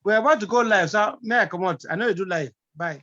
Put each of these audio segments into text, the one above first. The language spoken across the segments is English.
We're about to go live, so may I come out? I know you do live. Bye.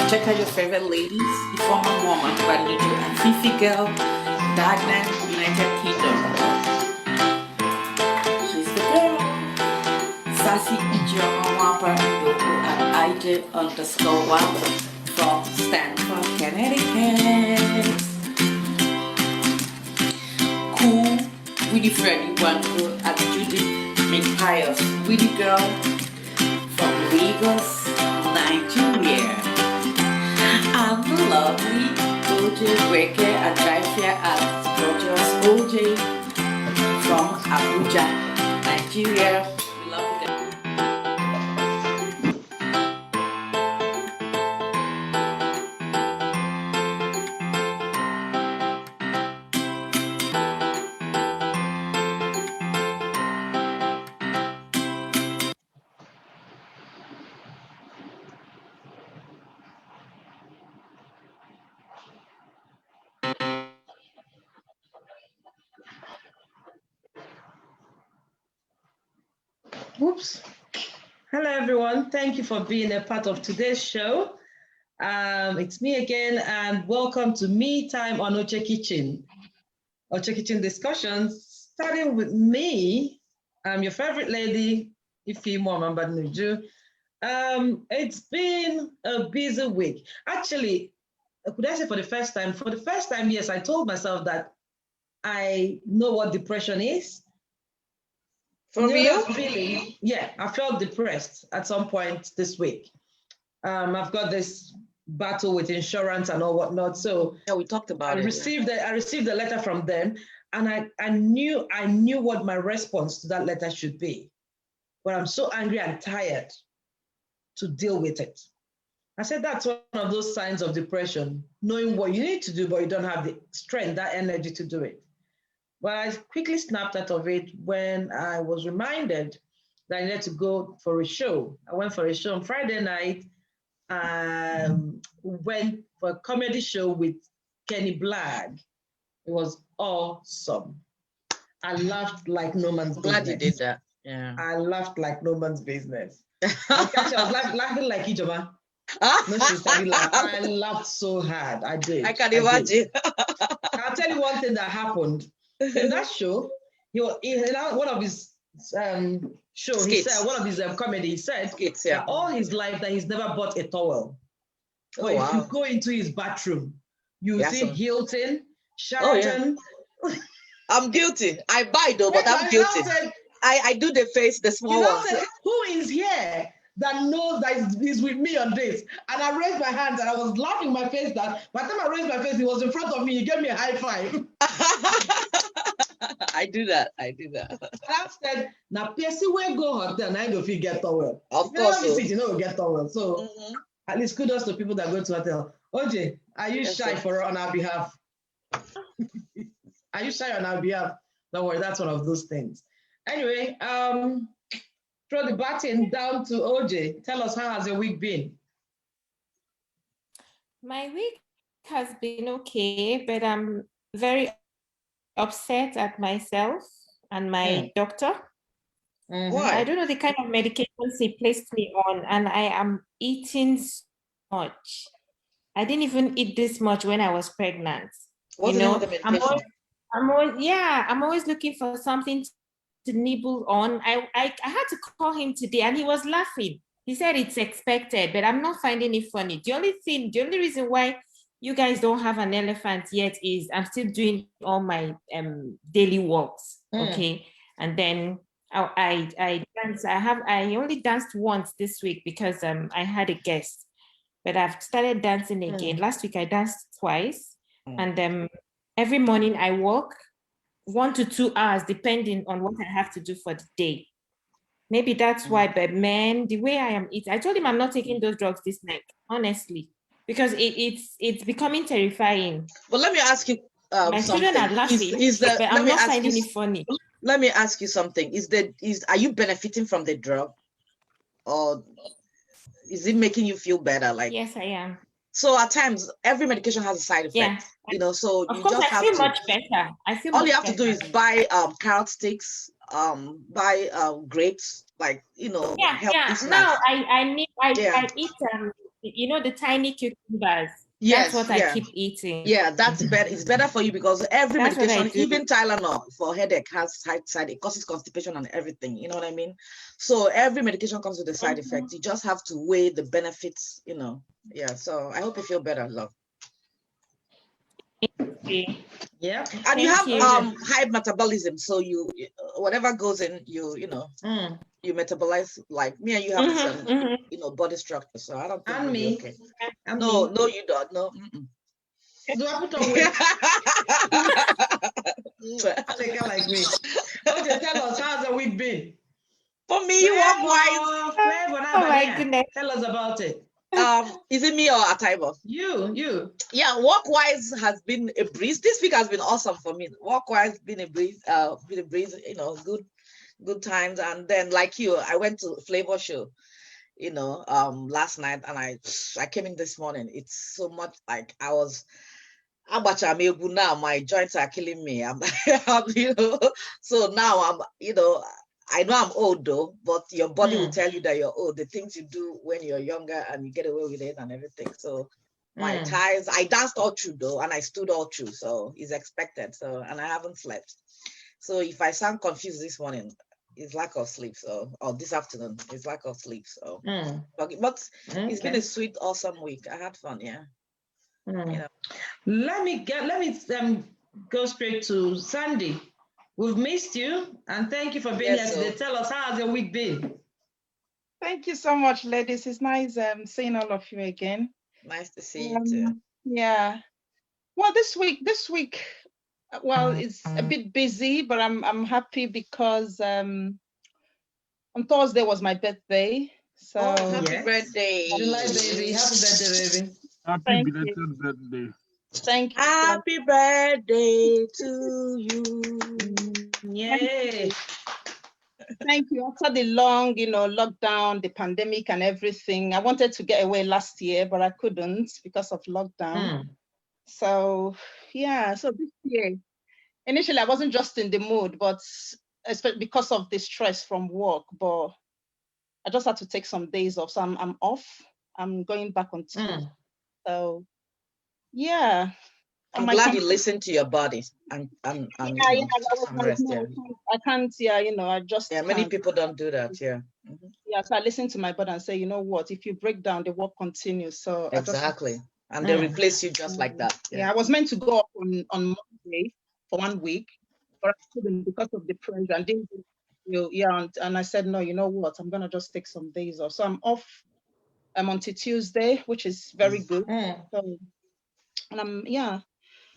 Check out your favorite ladies. The former woman, but you do a Fifi girl, Darkness, United Kingdom. She's the girl. Sassy Ijoma Wampa at IJ_1 from Stanford, Connecticut. Cool, Willie Freddy Wanko at Judy McPius. Willie girl from Lagos, Nigeria. I'm the lovely Oche Breaker at Drivefare at Gorgeous Oche from Abuja, Nigeria. We love you guys. Oops. Hello, everyone. Thank you for being a part of today's show. It's me again, and welcome to Me Time on Oche Kitchen. Oche Kitchen discussions, starting with me. I'm your favorite lady, Ifi Mwamba Nuju. It's been a busy week. Actually, could I say for the first time? For the first time, yes, I told myself that I know what depression is. For real? Feeling, yeah, I felt depressed at some point this week. I've got this battle with insurance and all whatnot. So yeah, we talked about I received a letter from them, and I knew what my response to that letter should be. But I'm so angry and tired to deal with it. I said that's one of those signs of depression, knowing what you need to do, but you don't have the strength, that energy to do it. But I quickly snapped out of it when I was reminded that I needed to go for a show. I went for a show on Friday night. Went for a comedy show with Kenny Black. It was awesome. I laughed like no man's business. Glad you did that. Yeah. I laughed like no man's business. I was laughing like Ijoma. No, she started laughing. I laughed so hard. I did. I can imagine. I'll tell you one thing that happened. In that show, one of his show, skits. He said, one of his comedy, he said skits, yeah. All his life that he's never bought a towel. So if you go into his bathroom, you see Hilton, Sheraton. Oh, yeah. I'm guilty. I buy though, but I'm guilty. I do the face, the small one. Who is here that knows that he's with me on this? And I raised my hand and I was laughing my face that by the time I raised my face, he was in front of me. He gave me a high five. I do that. I said, now Percy will go hotel and I go feel get towel. Of course. You know, get towel. So at least kudos to people that go to hotel. Oje, are you shy on our behalf? Are you shy on our behalf? Don't worry, that's one of those things. Anyway, throw the baton down to Oje. Tell us, how has your week been? My week has been okay, but I'm very upset at myself and my doctor. Why? I don't know the kind of medications he placed me on, and I am eating so much. I didn't even eat this much when I was pregnant. What's the medication? I'm always looking for something to nibble on. I had to call him today and he was laughing. He said it's expected, but I'm not finding it funny. The only reason why you guys don't have an elephant yet is I'm still doing all my daily walks, okay? And then I dance. I only danced once this week because I had a guest, but I've started dancing again. Last week I danced twice, and every morning I walk 1 to 2 hours depending on what I have to do for the day. Maybe that's why, but man, the way I am eating, I told him I'm not taking those drugs this night, honestly, because it's becoming terrifying. But let me ask you My children are laughing, but I'm not finding it funny. Let me ask you something. Are you benefiting from the drug, or is it making you feel better? Like, yes, I am. So at times, every medication has a side effect. Yeah. You know, so Of you course, just I feel much better. all you have to do is buy carrot sticks, buy grapes, like, you know, healthy snacks. Now I eat you know, the tiny cucumbers. Yes, that's what I keep eating. Yeah, that's better. It's better for you because every medication, even Tylenol for headache, has side. It causes constipation and everything. You know what I mean? So every medication comes with a side effect. You just have to weigh the benefits. You know. Yeah. So I hope you feel better, love. Yeah. And you have high metabolism, so you whatever goes in, you know, you metabolize. Like me and you have the same, you know, body structure. So I don't think and me. Okay. No, you don't. No. Do I put on weight? Take her like me. Okay, tell us, how's the week been? For me, work-wise. Oh my goodness. Tell us about it. Is it me or Ataibo? You. Yeah, work-wise has been a breeze. This week has been awesome for me. Work-wise been a breeze, you know, good times. And then like you, I went to Flavor Show, you know, last night, and I came in this morning. It's so much like now my joints are killing me. You know, so now I'm, you know, I know I'm old though, but your body will tell you that you're old. The things you do when you're younger and you get away with it and everything. So my thighs, I danced all through though, and I stood all through. So it's expected. So, and I haven't slept. So if I sound confused this morning, it's lack of sleep. So, or this afternoon, it's lack of sleep. So, but it's been a sweet, awesome week. I had fun. Yeah. You know. Let me go straight to Sandy. We've missed you, and thank you for being here today. Tell us, how has your week been? Thank you so much, ladies. It's nice seeing all of you again. Nice to see you too. Yeah. Well, this week, well, it's a bit busy, but I'm happy because on Thursday was my birthday. So happy birthday, July baby! Happy birthday, baby! Happy belated birthday! Thank you. Happy birthday to you! Yay! Thank you. After the long, you know, lockdown, the pandemic and everything, I wanted to get away last year, but I couldn't because of lockdown. So yeah, so this year, initially I wasn't just in the mood, but especially because of the stress from work, but I just had to take some days off. So I'm off. I'm going back on Tuesday. So yeah. I'm glad you listened to your body and I can't, you know, I just many people don't do that. Yeah. Yeah, so I listened to my body and say, you know what, if you break down, the work continues. So exactly. And they replace you just like that. Yeah, I was meant to go up on Monday for 1 week, but I couldn't because of the pressure. And I said, no, you know what, I'm gonna just take some days off. So I'm off until Tuesday, which is very good. So, and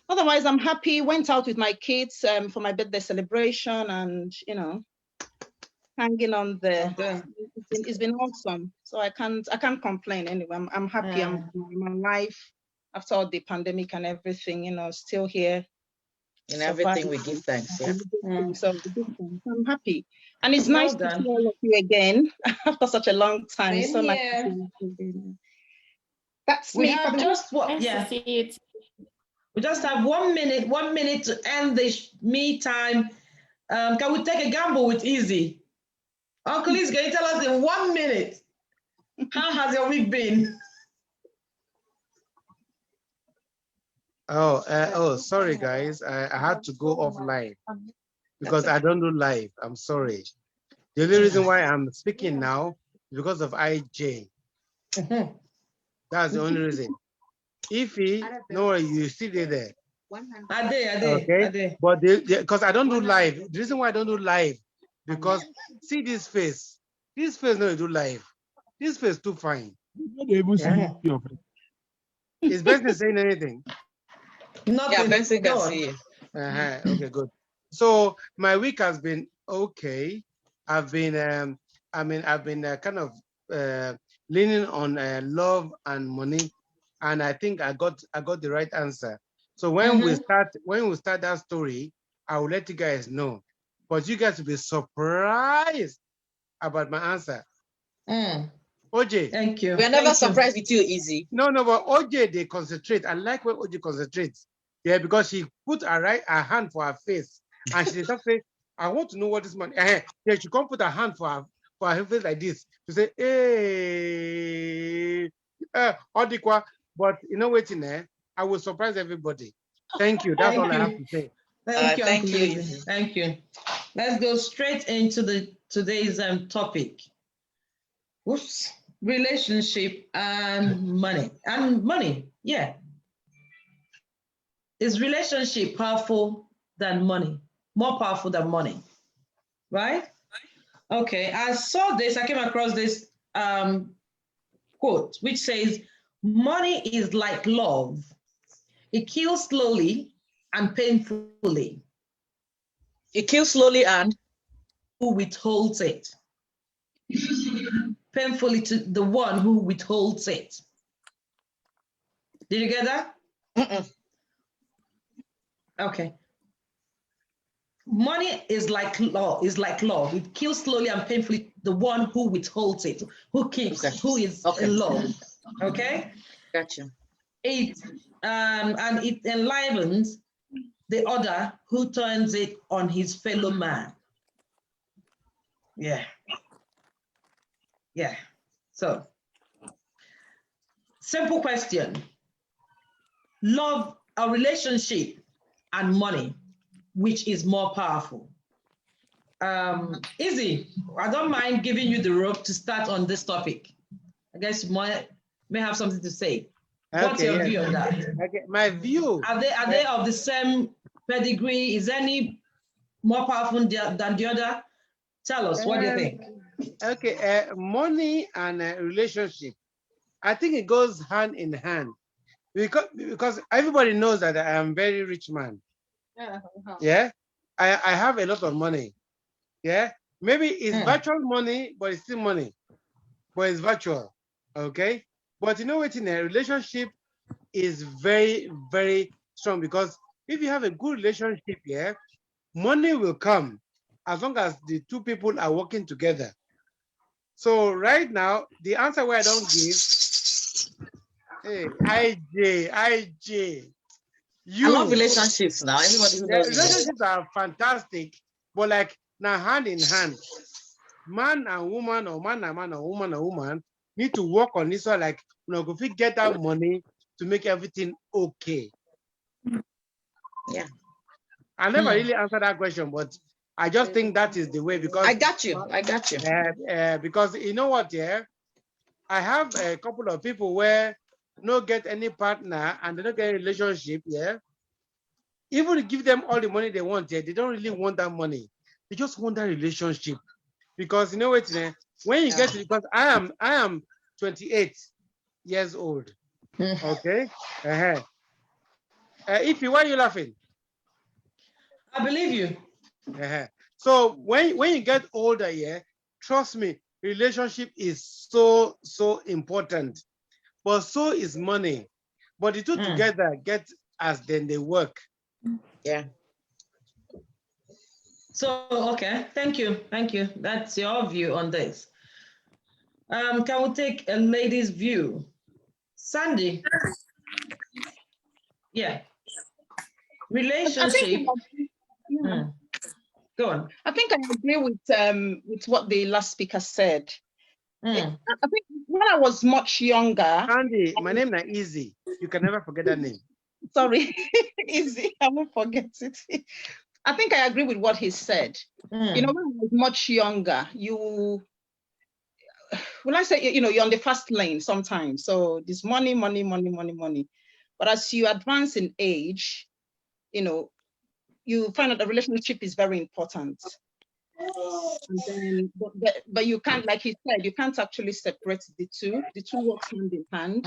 otherwise I'm happy. Went out with my kids for my birthday celebration, and you know, hanging on there. It's been awesome. So I can't complain anyway. I'm happy. I'm alive after all the pandemic and everything, you know, still here. In everything we give thanks. Yeah. So I'm happy. And it's nice to see all of you again after such a long time. So nice to see you again. That's me. We just have 1 minute to end this me time. Can we take a gamble with Easy? Uncle Liz, can you tell us in 1 minute, how has your week been? Sorry guys, I had to go off live because I don't do live. I'm sorry. The only reason why I'm speaking now is because of IJ. That's the only reason. Ify, no, you still there. Are they? Okay, but because I don't do live. The reason why I don't do live because see this face. This face no do life. This face too fine. Yeah. Is Benson saying anything? Nothing. Yeah, Benson Go can on. see you. Okay, good. So my week has been okay. I've been, I've been kind of leaning on love and money, and I think I got the right answer. So when we start that story, I will let you guys know. But you guys will be surprised about my answer. OJ. Thank you. We're never surprised with you, Easy. No, but OJ, they concentrate. I like when OJ concentrates. Yeah, because she put her hand for her face, and she just say, "I want to know what this man." Yeah, she can't put her hand for her face like this to say, "Hey, Odikwa." But you know what, in there, I will surprise everybody. Thank you. That's all I have to say. Thank you, Thank Uncle you, Izzy. Izzy. Thank you. Let's go straight into today's topic. Whoops. Relationship and money. And money, yeah. Is relationship powerful than money? More powerful than money, right? Okay, I came across this quote, which says, money is like love. It kills slowly and painfully. It kills slowly and Who withholds it? Painfully to the one who withholds it. Did you get that? Okay. Money is like love. It kills slowly and painfully the one who withholds it, who keeps, who is in love. Okay. Gotcha. And it enlivens the other who turns it on his fellow man. Yeah. Yeah. So, simple question. Love, a relationship, and money, which is more powerful? Izzy, I don't mind giving you the rope to start on this topic. I guess you may have something to say. What's your view on that? Okay, my view. Are they of the same pedigree? Is any more powerful than the other? Tell us, what do you think? Okay, money and relationship. I think it goes hand in hand because everybody knows that I am very rich man. Yeah, I have a lot of money. Yeah, maybe it's virtual money, but it's still money, but it's virtual. Okay, but you know what? In a relationship is very, very strong because if you have a good relationship, yeah, money will come as long as the two people are working together. So right now, the answer where I don't give, hey, IJ, you. I love relationships now. Everybody who knows relationships are fantastic, but like now hand in hand, man and woman or man and man or woman need to work on this one. Like, if we get that money to make everything okay. Yeah. I never really answered that question, but I just think that is the way because I got you. Because you know what, yeah, I have a couple of people where no get any partner and they don't get a relationship, yeah. Even to give them all the money they want, yeah, they don't really want that money. They just want that relationship. Because you know what, when you get to, because I am 28 years old. Okay. Ify, why are you laughing? I believe you. So when you get older, yeah, trust me, relationship is so important. But so is money. But the two together get as then they work. Yeah. So okay, thank you. That's your view on this. Can we take a lady's view? Sandy. Yeah. Relationship. Go on. I think I agree with what the last speaker said. I think when I was much younger. Andy, my name is Easy. You can never forget that name. Sorry, Easy. I won't forget it. I think I agree with what he said. You know, when I was much younger, you're on the fast lane sometimes. So this money. But as you advance in age, you find out the relationship is very important. And then, but you can't, like he said, you can't actually separate the two. The two work hand in hand.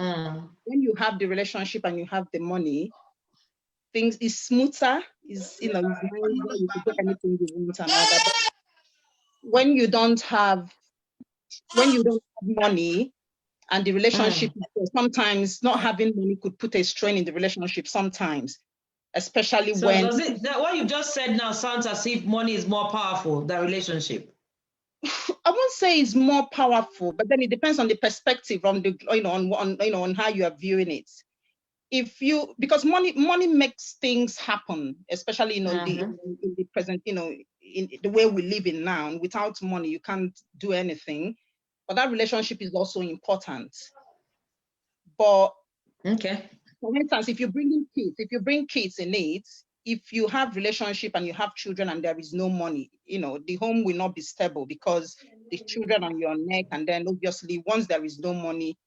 When you have the relationship and you have the money, things is smoother, is is nicer, you can get anything you want and all that. But when you don't have money and the relationship, sometimes not having money could put a strain in the relationship sometimes, especially So when does it, that what you just said now sounds as if money is more powerful than relationship? I won't say it's more powerful, but then it depends on the perspective, on the on how you are viewing it. If you, because money makes things happen, especially in the present, in the way we live in now. Without money, you can't do anything. But that relationship is also important. But okay, for instance, if you bring kids in it, if you have relationship and you have children and there is no money, the home will not be stable because the children on your neck, and then obviously once there is no money,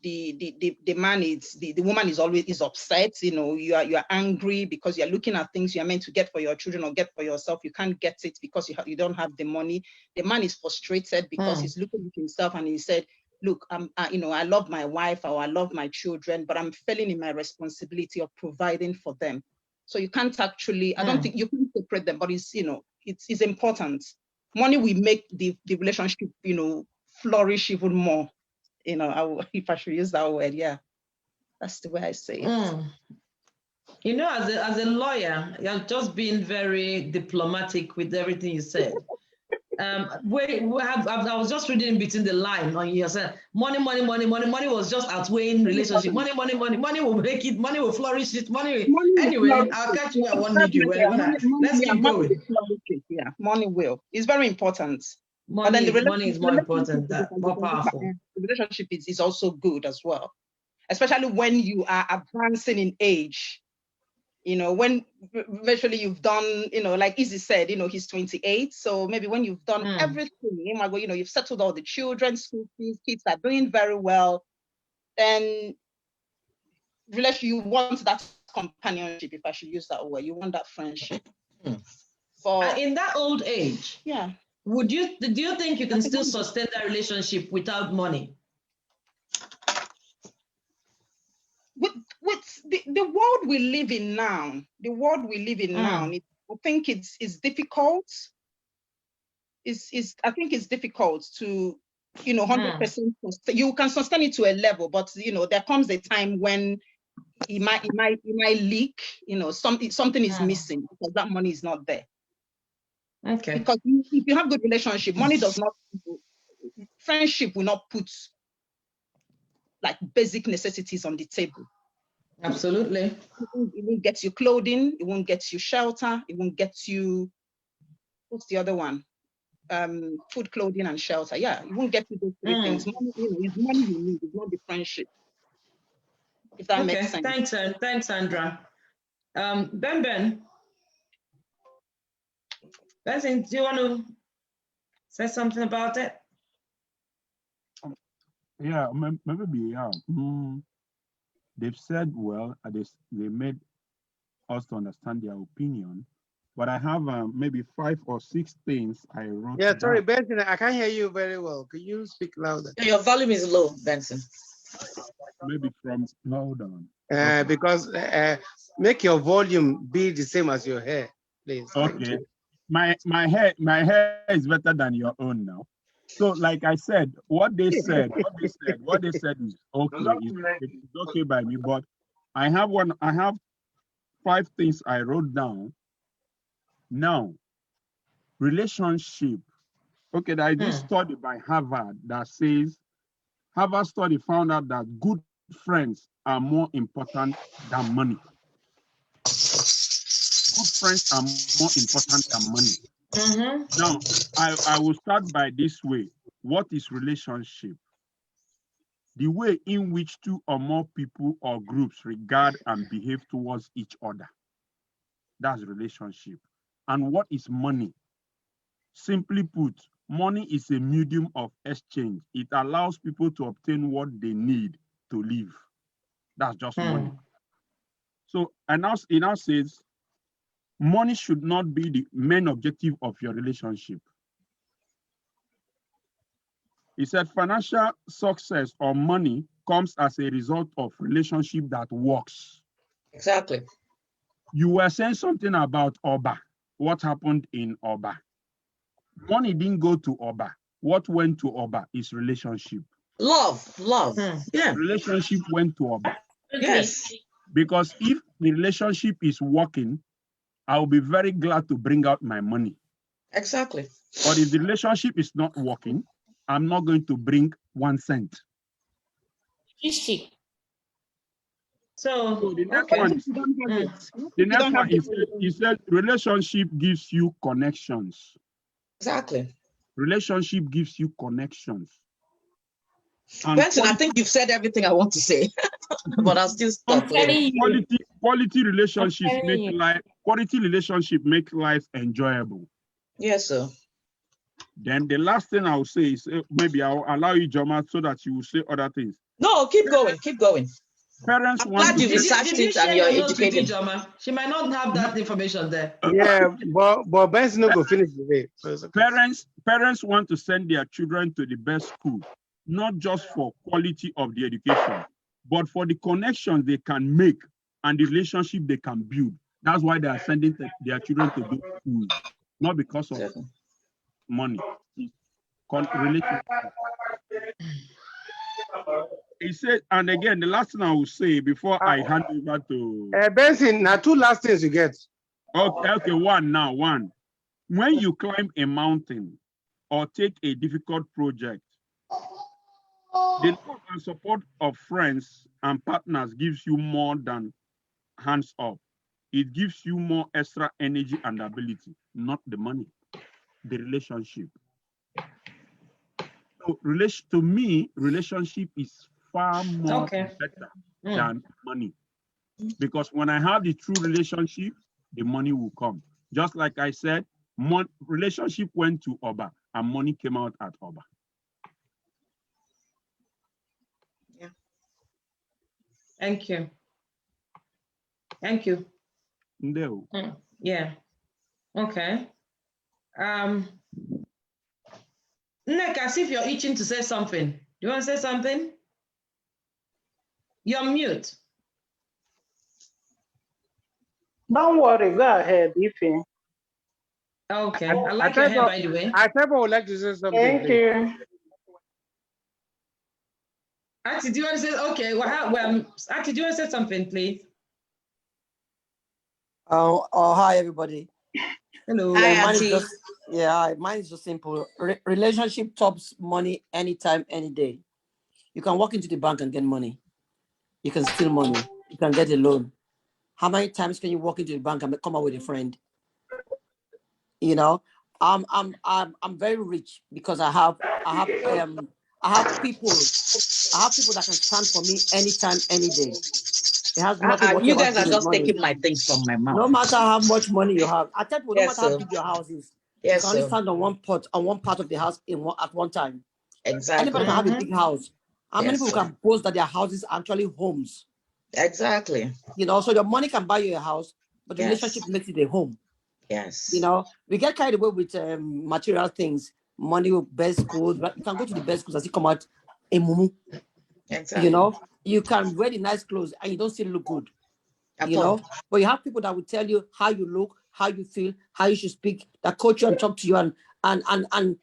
the man is the woman is always upset. You are angry because you're looking at things you're meant to get for your children or get for yourself. You can't get it because you don't have the money. The man is frustrated because he's looking at himself and he said, look, I love my wife or I love my children, but I'm failing in my responsibility of providing for them. So you can't actually, I don't think you can separate them, but it's important. Money will make the relationship, flourish even more. If I should use that word, yeah, that's the way I say it. As a lawyer, you're just being very diplomatic with everything you said. I was just reading in between the line on you said money was just outweighing relationship. Money will make it, money will flourish it, anyway, I'll catch you. I won't need you. Let's keep going. Yeah, money will. It's very important. Money is more important, more powerful. The relationship is also good as well, especially when you are advancing in age. When eventually you've done, like Izzy said, he's 28. So maybe when you've done everything, you've settled all the children's school fees, kids are doing very well, then you want that companionship, if I should use that word. You want that friendship. But in that old age, yeah, do you think you can still sustain that relationship without money? With the world we live in now, I think it's difficult. I think it's difficult to, 100%. You can sustain it to a level, but there comes a time when it might leak. Something is missing because that money is not there. Okay. Because if you have good relationship, money does not. Friendship will not put like basic necessities on the table. Absolutely. It won't get you clothing. It won't get you shelter. It won't get you, what's the other one? Food, clothing, and shelter. Yeah, it won't get you those three things. Money, it's money you need. It's not the friendship. If that makes sense. Thanks, Sandra. Ben. Benson, do you want to say something about it? Yeah, maybe, yeah. They've said well, they made us to understand their opinion, but I have maybe 5 or 6 things I wrote. Yeah, sorry, Benson, I can't hear you very well. Could you speak louder? Your volume is low, Benson. Maybe hold on. Okay. Because make your volume be the same as your hair, please. Okay. My hair is better than your own now. So, like I said, what they said is okay. It's okay by me. But I have 5 things I wrote down. Now, relationship. Okay, there is this study by Harvard that says Harvard study found out that good friends are more important than money. Good friends are more important than money. Now, I will start by this way. What is relationship? The way in which 2 or more people or groups regard and behave towards each other. That's relationship. And what is money? Simply put, money is a medium of exchange. It allows people to obtain what they need to live. That's just money. So, it now says, money should not be the main objective of your relationship. He said financial success or money comes as a result of relationship that works. Exactly. You were saying something about Oba. What happened in Oba? Money didn't go to Oba. What went to Oba is relationship. Love. Yeah. Relationship went to Oba. Yes. Because if the relationship is working, I will be very glad to bring out my money. Exactly. But if the relationship is not working, I'm not going to bring 1 cent. So the next one is, the next one is, he said relationship gives you connections. Exactly. Relationship gives you connections. Benson, I think you've said everything I want to say, but I'll still stop later. Quality relationships make life enjoyable. Yes, sir. Then the last thing I'll say is maybe I'll allow you, Joma, so that you will say other things. No, keep going. Parents I'm glad you researched it and you're educated. Joma? She might not have that information there. Yeah, but Benson no go finish the way. So okay. Parents want to send their children to the best school, not just for quality of the education, but for the connection they can make and the relationship they can build. That's why they are sending their children to those schools, not because of money. Relationship. He said, and again, the last thing I will say before I hand over to Benson, now 2 last things you get. Okay, one. When you climb a mountain or take a difficult project, the love and support of friends and partners gives you more than hands up. It gives you more extra energy and ability, not the money, the relationship. So, to me, relationship is far more better than money. Because when I have the true relationship, the money will come. Just like I said, relationship went to Oba and money came out at Oba. Yeah. Thank you. No. Yeah. Okay. Nick, as if you're itching to say something. Do you want to say something? You're mute. Don't worry, go ahead, Ify. Okay, I like your hair, by the way. I would like to say something. Thank you. Auntie, do you want to say, okay, Auntie, do you want to say something, please? Hi, everybody. Hello. Hi, mine is just simple. Relationship tops money anytime, any day. You can walk into the bank and get money. You can steal money. You can get a loan. How many times can you walk into the bank and come out with a friend? You know, I'm very rich because I have people that can stand for me anytime, any day. It has nothing. You guys are just taking my things from my mouth. No matter how much money you have, I tell you, no matter how big your house is, you can only stand on one part of the house at one time. Exactly. Anybody can have a big house. How many people can boast that their houses are actually homes? Exactly. You know, so your money can buy you a house, but the relationship makes it a home. Yes. You know, we get carried away with material things, money, best schools. But you can go to the best schools and still come out a mumu. Exactly. You know, you can wear the nice clothes and you don't still look good. You know, but you have people that will tell you how you look, how you feel, how you should speak, that coach you and talk to you and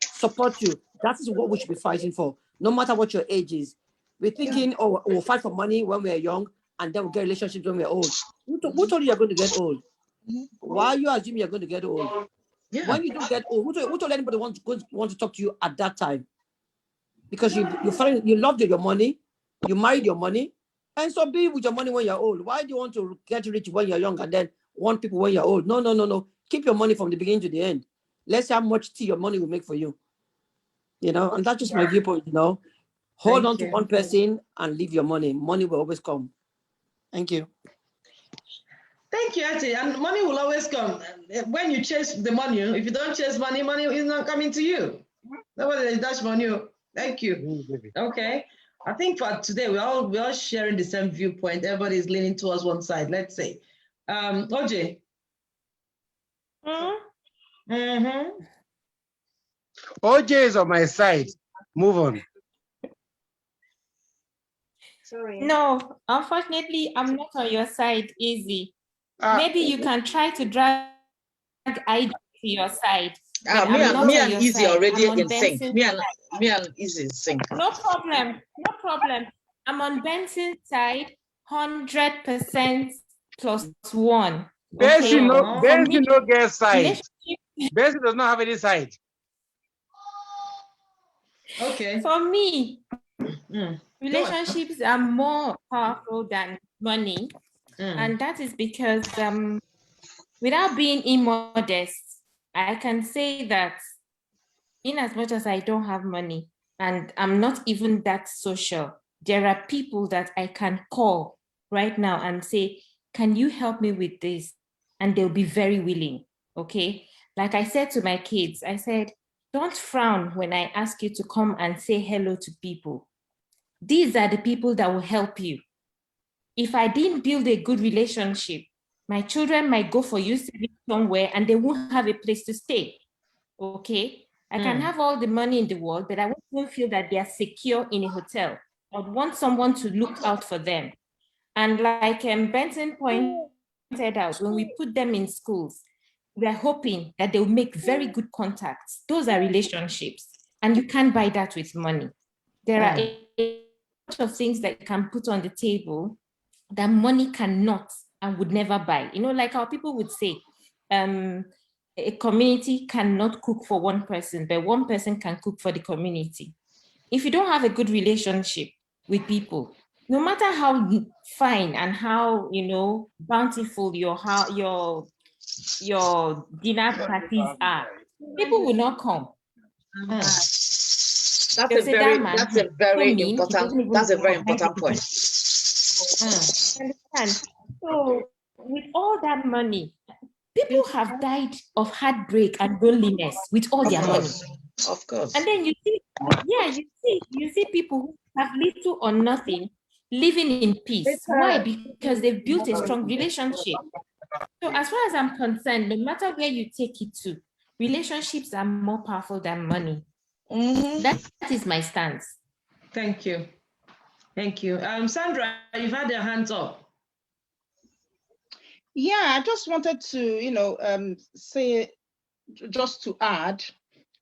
support you. That is what we should be fighting for, no matter what your age is. We're thinking, oh, we'll fight for money when we're young, and then we'll get relationships when we're old. Who told you you're going to get old? Why are you assuming you're going to get old? Yeah. When you don't get old, who told anybody want to talk to you at that time? Because you loved your money, you married your money, and so be with your money when you're old. Why do you want to get rich when you're young and then want people when you're old? No. Keep your money from the beginning to the end. Let's see how much tea your money will make for you. You know, and that's just my viewpoint, you know. Hold on to one person and leave your money. Money will always come. Thank you. Thank you, Auntie. And money will always come. When you chase the money, if you don't chase money, money is not coming to you. Nobody dash money. Thank you. Okay. I think for today, we're all sharing the same viewpoint. Everybody is leaning towards one side, let's say. Oche. Oche is on my side. Move on. Sorry. No, unfortunately, I'm not on your side, Easy. Maybe you can try to drag ID to your side. But me and Easy side. already in sync. Me and Easy in sync. No problem. No problem. I'm on Benson's side, 100% +1. Benson Okay? no get side. Benson does not have any side. Okay. For me, relationships are more powerful than money. And that is because without being immodest, I can say that in as much as I don't have money and I'm not even that social, there are people that I can call right now and say, can you help me with this? And they'll be very willing, okay? Like I said to my kids, I said, don't frown when I ask you to come and say hello to people. These are the people that will help you. If I didn't build a good relationship, my children might go for youth somewhere and they won't have a place to stay, okay? I can have all the money in the world, but I won't feel that they are secure in a hotel. I would want someone to look out for them. And like Benson pointed out, when we put them in schools, we are hoping that they'll make very good contacts. Those are relationships. And you can't buy that with money. There are a lot of things that you can put on the table that money cannot and would never buy. You know, like how people would say, a community cannot cook for one person, but one person can cook for the community. If you don't have a good relationship with people, no matter how fine and how, you know, bountiful your dinner parties are, people will not come. That's a very important point. Understand? So with all that money, people have died of heartbreak and loneliness with all their money. Of course. And then you see people who have little or nothing living in peace. Why? Because they've built a strong relationship. So as far as I'm concerned, no matter where you take it to, relationships are more powerful than money. That is my stance. Thank you. Thank you. Sandra, you've had your hands up. Yeah, I just wanted to, say, just to add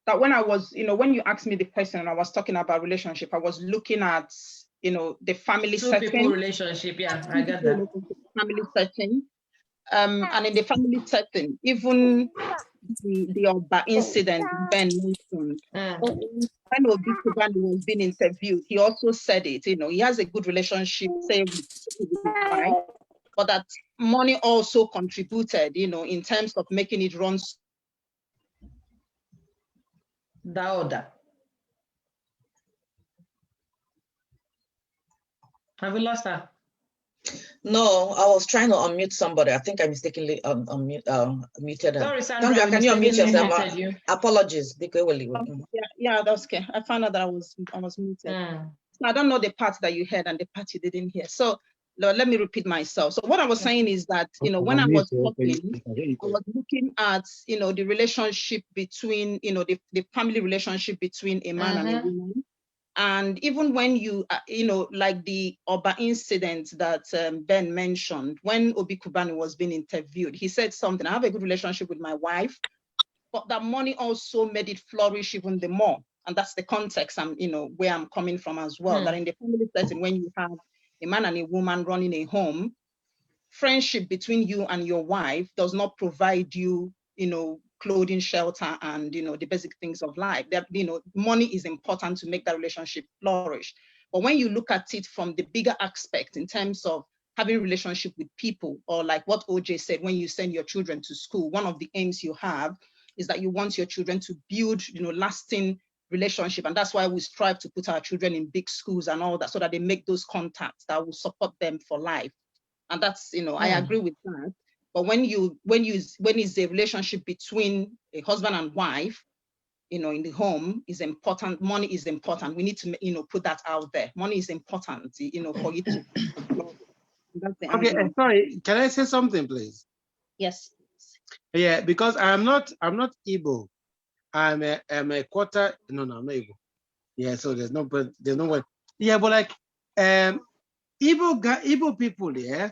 that when I was, when you asked me the question and I was talking about relationship, I was looking at, the family setting. Two people relationship, yeah, I get that. Family setting. And in the family setting, even the Oba incident Ben mentioned, when Obi Kubani was being interviewed, he also said it, he has a good relationship, say, with his wife, but that money also contributed, in terms of making it run. Dauda. Have we lost her? No, I was trying to unmute somebody. I think I mistakenly muted her. Sorry, Sandra, can you unmute yourself? Apologies. Yeah, that's okay. I found out that I was muted. So I don't know the part that you heard and the part you didn't hear. So let me repeat myself. So what I was saying is that, when I was talking, I was looking at, the relationship between, the family relationship between a man and a woman. And even when you, like the Oba incident that Ben mentioned, when Obi Kubani was being interviewed, he said something, I have a good relationship with my wife, but that money also made it flourish even the more. And that's the context where I'm coming from as well, that in the family setting, when you have a man and a woman running a home, friendship between you and your wife does not provide you, clothing, shelter, and the basic things of life. That money is important to make that relationship flourish. But when you look at it from the bigger aspect in terms of having a relationship with people, or like what Oche said, when you send your children to school, one of the aims you have is that you want your children to build lasting relationship. And that's why we strive to put our children in big schools and all that, so that they make those contacts that will support them for life. And that's, I agree with that. But when it's a relationship between a husband and wife, in the home is important. Money is important. We need to, put that out there. Money is important, for you to. Okay, sorry. Can I say something, please? Yes. Yeah, because I'm not Igbo. I'm a quarter. No, I'm not Igbo. Yeah, so there's no one. Yeah, but like Igbo people, yeah,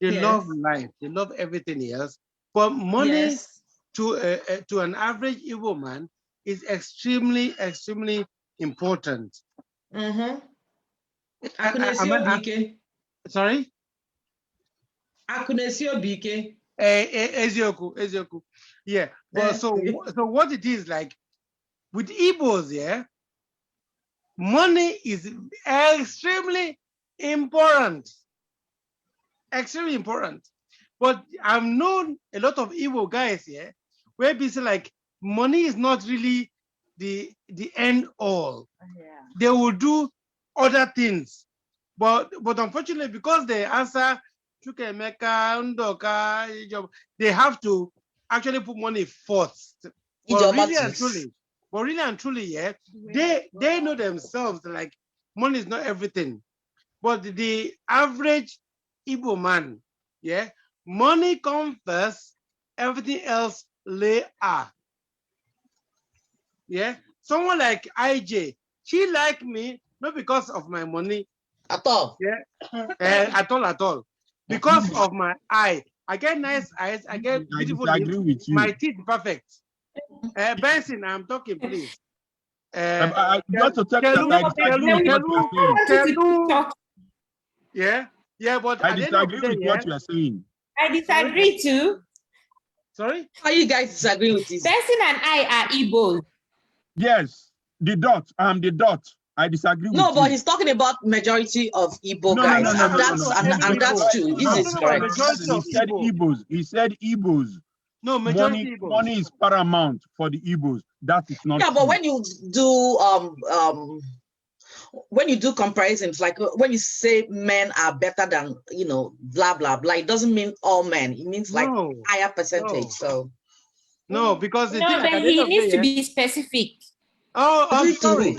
they love life, they love everything else. But money to an average Igbo man is extremely important. Mm-hmm. Sorry? Ezioku. Yeah. But so what it is like with Igbos, yeah, money is extremely important. Extremely important. But I've known a lot of Igbo guys here where people like money is not really the end all. Yeah. They will do other things. But unfortunately, because they answer Chukemeka, Ndoka, they have to actually put money first. But really and truly, yeah, they know themselves like money is not everything. But the average Igbo man, yeah, money comes first, everything else later. Yeah, someone like IJ, she like me not because of my money at all. Yeah, at all. Because of my eye, I get nice eyes. I get beautiful lips. My teeth perfect. Benson, I'm talking, please. I got to tell you that I disagree with what you are saying. Yeah, but I disagree with what you are saying. I disagree too. Sorry? How you guys disagree with this? Benson and I are Igbo. Yes, the dot. I'm the dot. I disagree with you. No, but he's talking about majority of Igbo guys. And that's true. This is correct. He said Igbos. He said Igbos. No, majority Igbos. Money is paramount for the Igbos. That is not true. But when you do comparisons, like when you say men are better than, blah, blah, blah, it doesn't mean all men. It means like higher percentage. So no, because but he needs to be specific. Oh, sorry.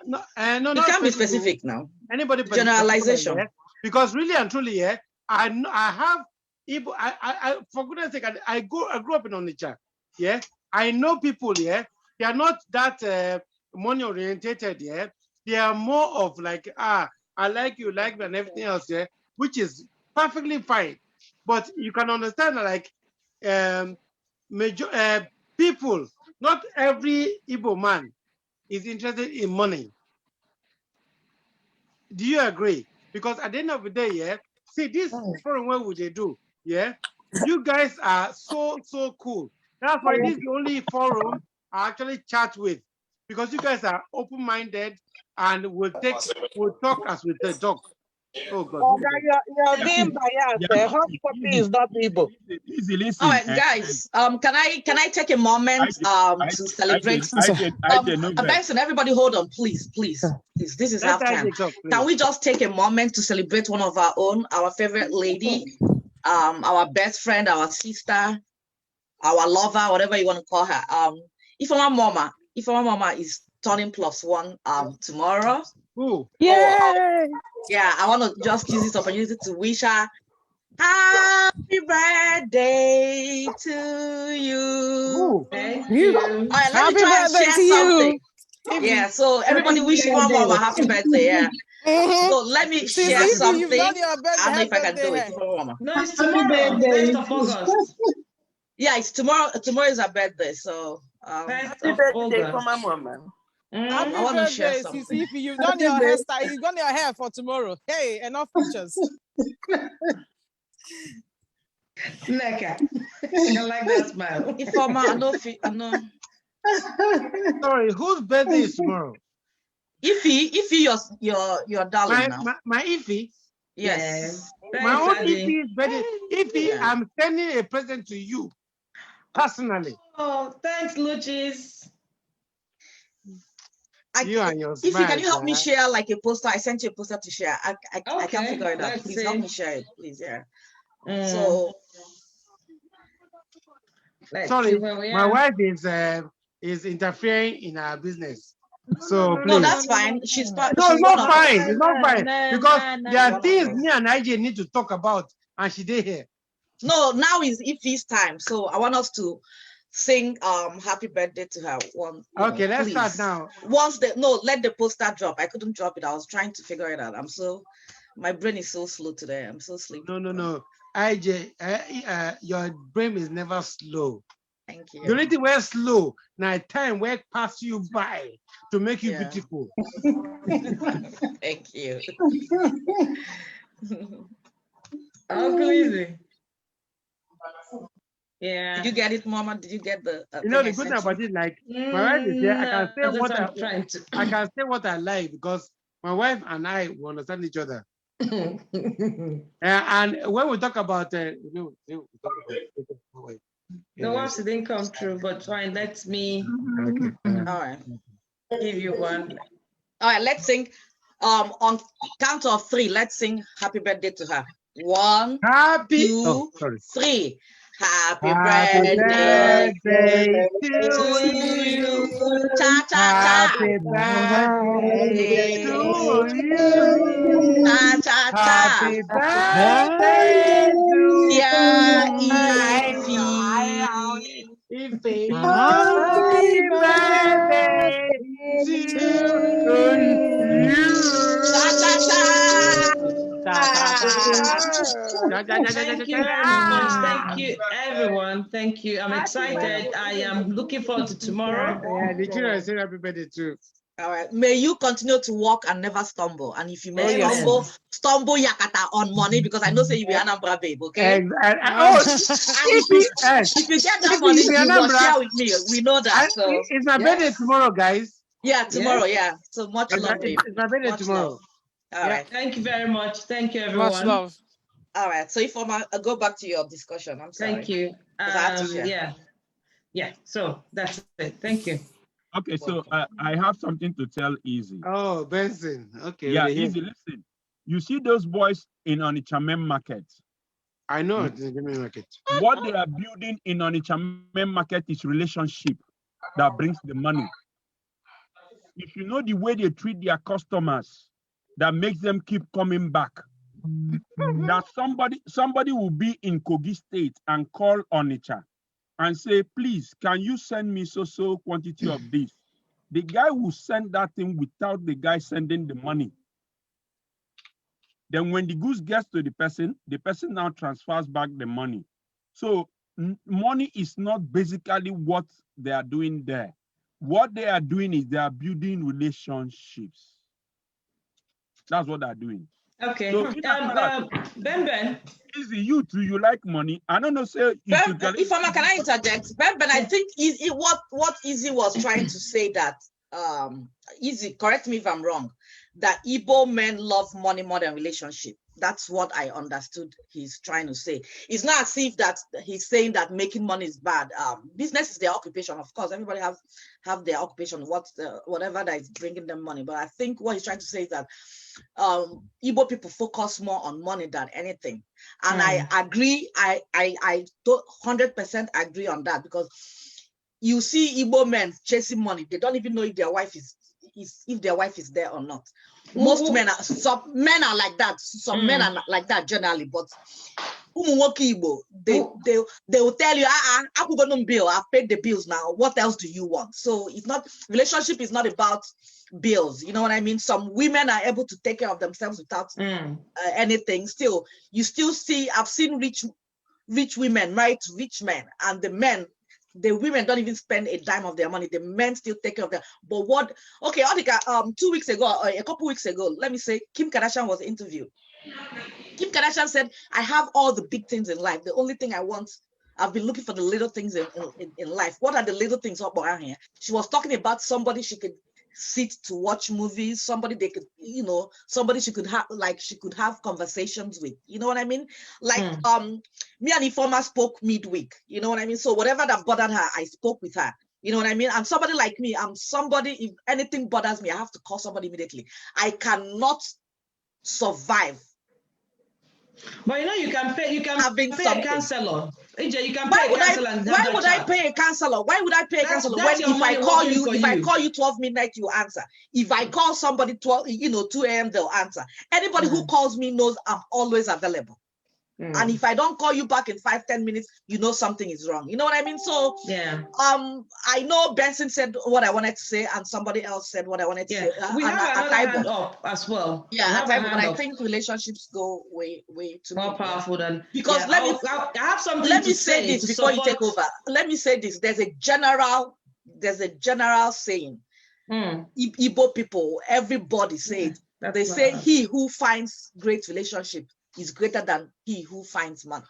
No, you can't be specific now. Anybody generalization. Because really and truly, I have Igbo. I for goodness sake, I grew up in Onitsha. Yeah, I know people. Yeah, they are not that money orientated. Yeah, they are more of like I like you, like me, and everything else. Yeah, which is perfectly fine. But you can understand that like people, not every Igbo man is interested in money. Do you agree? Because at the end of the day, yeah, see this forum, what would they do? Yeah, you guys are so cool. That's why this is the only forum I actually chat with, because you guys are open-minded and will talk as we talk. Oh God! You're being biased. The hot copy is not Igbo. All right, guys. Can I take a moment to celebrate? Benson, everybody, hold on, please. This is halftime. Can we just take a moment to celebrate one of our own, our favorite lady, our best friend, our sister, our lover, whatever you want to call her. Ifeoma Mama is turning +1 tomorrow. Ooh. Yay! Yeah, I want to just use this opportunity to wish her happy birthday to you. Ooh. Thank you. All right, let me try and share something. Yeah, so everybody wish Mama a happy birthday. Yeah. So let me share something. I don't know if I can do it. No, it's tomorrow. 1st of August. Yeah, it's tomorrow. Tomorrow is her birthday. So 1st of August. Happy I want to share birthday, Sisi. You've done your hairstyle. You've done your hair for tomorrow. Hey, enough pictures. Neka. I like that smile. I know. Sorry, whose birthday is tomorrow? Ify, your darling now. My Ify? Yes. My own Ify's birthday. Ify, I'm sending a present to you personally. Oh, thanks, Luchis. Ify, can you help me share like a poster? I sent you a poster to share. I can't figure it out. Please help me share it, please. Yeah. So sorry, my wife is interfering in our business. So please. No, that's fine. She's not fine. It's not fine because there are things me and IJ need to talk about, and she did here. No, now is Ify's time, so I want us to sing happy birthday to her. Okay, let's start now. Let the poster drop. I couldn't drop it. I was trying to figure it out. My brain is so slow today. I'm so sleepy. No. IJ, your brain is never slow. Thank you. The only thing we're slow, now time will pass you by to make you beautiful. Thank you. Uncle Yeah. Did you get it, Mama? Did you get the? The good thing about it, like my wife is there, I can say I can say what I like because my wife and I will understand each other. And when we talk about the ones that didn't come true, but fine. Let me. Okay. All right. Give you one. All right. Let's sing. On count of 3, let's sing happy birthday to her. 1, 2, 3. Happy birthday to you. Cha cha cha. Happy birthday to you. Cha cha cha. Happy birthday to E15. Happy birthday to you. Cha cha cha. Thank you very much. Thank you, everyone. Thank you. I'm excited. I am looking forward to tomorrow. Yeah, the children say happy birthday too. All right. May you continue to walk and never stumble. And if you may stumble yakata on money, because I know say you be Anambra babe, okay? If you get that money, you will share with me. We know that. So it's my birthday tomorrow, guys. Yeah, tomorrow. Yeah. So much love, babe. It's my birthday tomorrow. All right. Thank you very much. Thank you, everyone. Much love. All right. So if I go back to your discussion, I'm sorry. Thank you. Yeah. So that's it. Thank you. Okay, so I have something to tell Easy. Oh, Benson. Okay. Yeah, Easy, listen. You see those boys in Onitsha main market? I know it's the main market. What they are building in Onitsha main market is relationship that brings the money. If you know the way they treat their customers, that makes them keep coming back. That somebody will be in Kogi State and call Onitsha and say, please, can you send me so quantity of this? The guy will send that thing without the guy sending the money. Then when the goods gets to the person now transfers back the money. So money is not basically what they are doing there. What they are doing is they are building relationships. That's what they're doing. Okay. So Ben. Easy, you too, you like money. I don't know, say can I interject? Ben, I think what Easy was trying to say that Easy, correct me if I'm wrong, that Igbo men love money more than relationship. That's what I understood he's trying to say. It's not as if that he's saying that making money is bad. Business is their occupation. Of course, everybody have their occupation, whatever that is bringing them money. But I think what he's trying to say is that Igbo people focus more on money than anything. And I agree. I 100% agree on that, because you see Igbo men chasing money. They don't even know if their wife is there or not. Most men are, some men are like that. Some men are like that generally, but Igbo, they will tell you, I'm going to bill. I've paid the bills now. What else do you want? So it's not, relationship is not about bills. You know what I mean? Some women are able to take care of themselves without anything. Still, you still see, I've seen rich women married to rich men, and the women don't even spend a dime of their money. The men still take care of them. But Onika, 2 weeks ago, or a couple weeks ago, let me say, Kim Kardashian was interviewed. Kim Kardashian said, I have all the big things in life. The only thing I want, I've been looking for the little things in life. What are the little things up around here? She was talking about somebody she could sit to watch movies, somebody they could, somebody she could have conversations with. You know what I mean? Like me and Ifoma spoke midweek. You know what I mean? So whatever that bothered her, I spoke with her. You know what I mean? And somebody like me, I'm somebody, if anything bothers me, I have to call somebody immediately. I cannot survive. But you can pay a counselor. AJ, you can why pay a counselor. Why would I pay a counselor? Why would I pay a counselor when if I call you 12 midnight, you answer. If I call somebody 2 a.m., they'll answer. Anybody who calls me knows I'm always available. And if I don't call you back in 5-10 minutes, you know something is wrong. You know what I mean? So I know Benson said what I wanted to say, and somebody else said what I wanted to say. We have another hand up as well. Yeah, but I think relationships go way too more powerful than, because I have something let me say this before you take over. Let me say this. There's a general saying. Igbo people, everybody say it. They say he who finds great relationship is greater than he who finds money.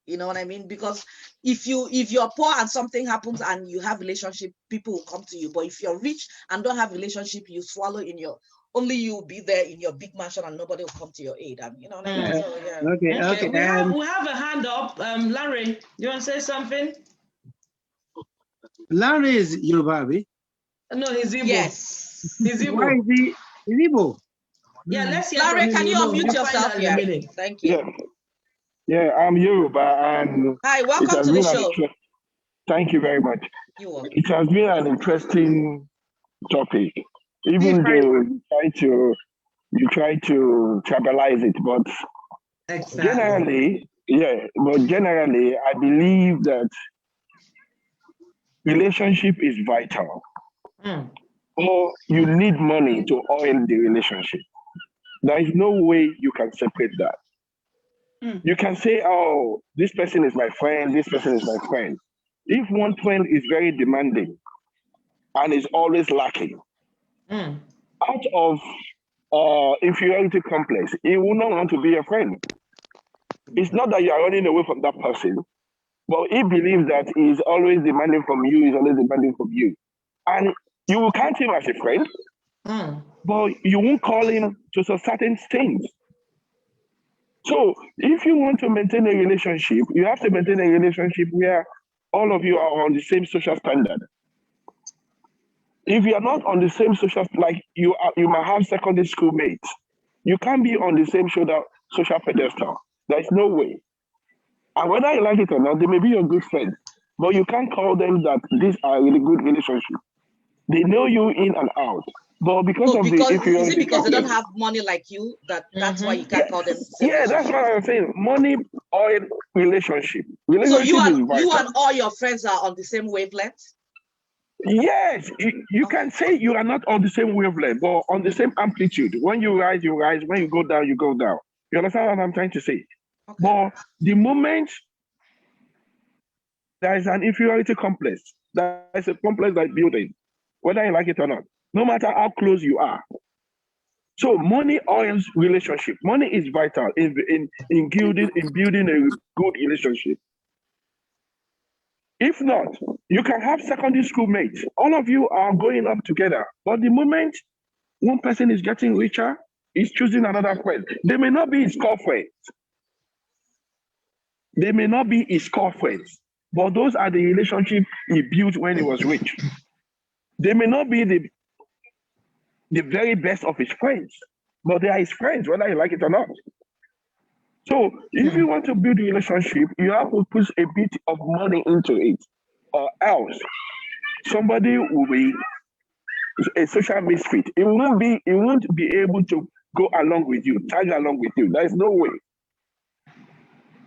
You know what I mean? Because if you're poor and something happens and you have relationship, people will come to you. But if you're rich and don't have relationship, you swallow in your only you'll be there in your big mansion and nobody will come to your aid. And you know what I mean? So, yeah. Okay. We have a hand up. Larry, you want to say something? Larry is Yoruba. No, he's Igbo. Yes. He's Igbo. Why is he Igbo? Yeah, let's hear Larry, from can you unmute yourself? Yeah. Thank you. Yeah, I'm Yoruba, and hi, welcome to the show. Thank you very much. You're welcome. It has been an interesting topic, even though you try to tribalize it, but generally, I believe that relationship is vital. Or you need money to oil the relationship. There is no way you can separate that. You can say, oh, this person is my friend, this person is my friend. If one friend is very demanding and is always lacking, out of inferiority complex, he will not want to be a friend. It's not that you are running away from that person, but he believes that he is always demanding from you, he's always demanding from you. And you will count him as a friend, but you won't call him to certain things. So if you want to maintain a relationship, you have to maintain a relationship where all of you are on the same social standard. If you are not on the same social, like you might have secondary school mates, you can't be on the same social pedestal. There's no way. And whether you like it or not, they may be your good friends, but you can't call them that these are a really good relationship. They know you in and out. But because of the inferiority, is it because they don't have money like you that's why you can't call them? Yeah, that's what I'm saying. Money or relationship. So you and all your friends are on the same wavelength? Yes, you can say you are not on the same wavelength, but on the same amplitude. When you rise, you rise. When you go down, you go down. You understand what I'm trying to say? Okay. But the moment there is an inferiority complex, there is a complex that's building, whether you like it or not, no matter how close you are. So money oils relationship. Money is vital in building a good relationship. If not, you can have secondary school mates. All of you are going up together. But the moment one person is getting richer, he's choosing another friend. They may not be his core friends. They may not be his core friends. But those are the relationships he built when he was rich. They may not be the very best of his friends, but they are his friends, whether you like it or not. So if you want to build a relationship, you have to put a bit of money into it, or else somebody will be a social misfit. It won't be able to go along with you, tag along with you. There is no way.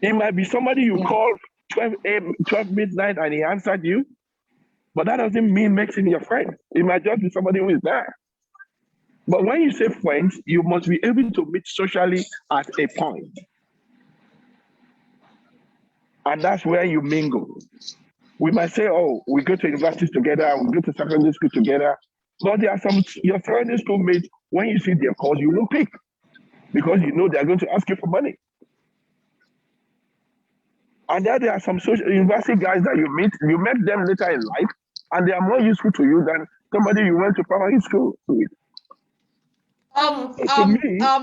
It might be somebody you call 12 midnight and he answered you, but that doesn't mean makes him your friend. It might just be somebody who is there. But when you say friends, you must be able to meet socially at a point. And that's where you mingle. We might say, oh, we go to universities together, we go to secondary school together. But there are some, your secondary school mates, when you see their calls, you will pick because you know they're going to ask you for money. And there are some social university guys that you met them later in life, and they are more useful to you than somebody you went to primary school with. Lanre,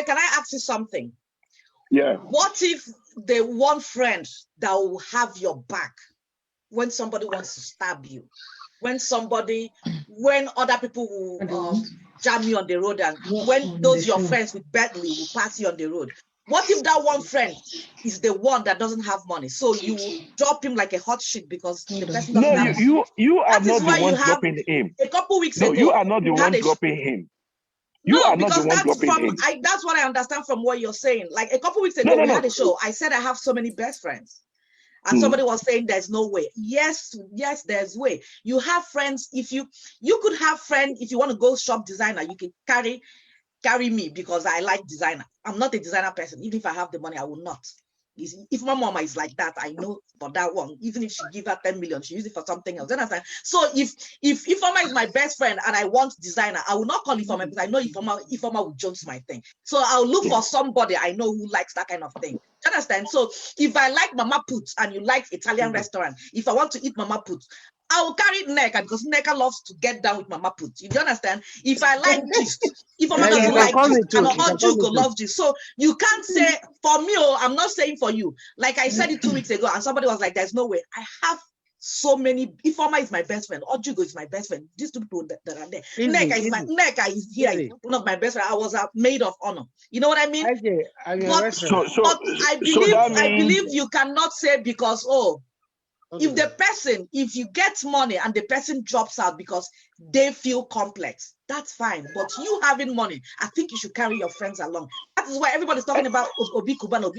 can I ask you something? Yeah. What if the one friend that will have your back when somebody wants to stab you, when other people will jam you on the road, and when those your friends with Bentley will pass you on the road? What if that one friend is the one that doesn't have money? So you drop him like a hot shit because the person doesn't have money. You are not the one dropping him. A couple weeks ago, you are not the one dropping him. You no, are not because the one that's dropping from hints. that's what I understand from what you're saying. Like a couple weeks ago, No, we no, had no. a show. I said I have so many best friends. And somebody was saying there's no way. Yes, there's way. You have friends. If you could have friends, if you want to go shop designer, you can carry me because I like designer. I'm not a designer person. Even if I have the money, I will not. If my mama is like that, I know for that one. Even if she give her 10 million, she use it for something else. Understand? So if Ifoma is my best friend and I want designer, I will not call Ifoma because I know Ifoma will jones my thing. So I'll look for somebody I know who likes that kind of thing. You understand? So if I like Mama Put and you like Italian restaurant, if I want to eat Mama Put, I will carry Neka because Neka loves to get down with Mama Put. You understand? If I like gist, if Mama doesn't like gist, and Ojugo loves gist. So you can't say for me, I'm not saying for you. Like I said it 2 weeks ago, and somebody was like, "There's no way." I have so many. Ifoma is my best friend. Ojugo is my best friend. These two people that are there. Neka is here. Is one of my best friends. I was a maid of honor. You know what I mean? But I believe you cannot say because if you get money and the person drops out because they feel complex, that's fine. But you having money, I think you should carry your friends along. That is why everybody's talking about Obi Kubana.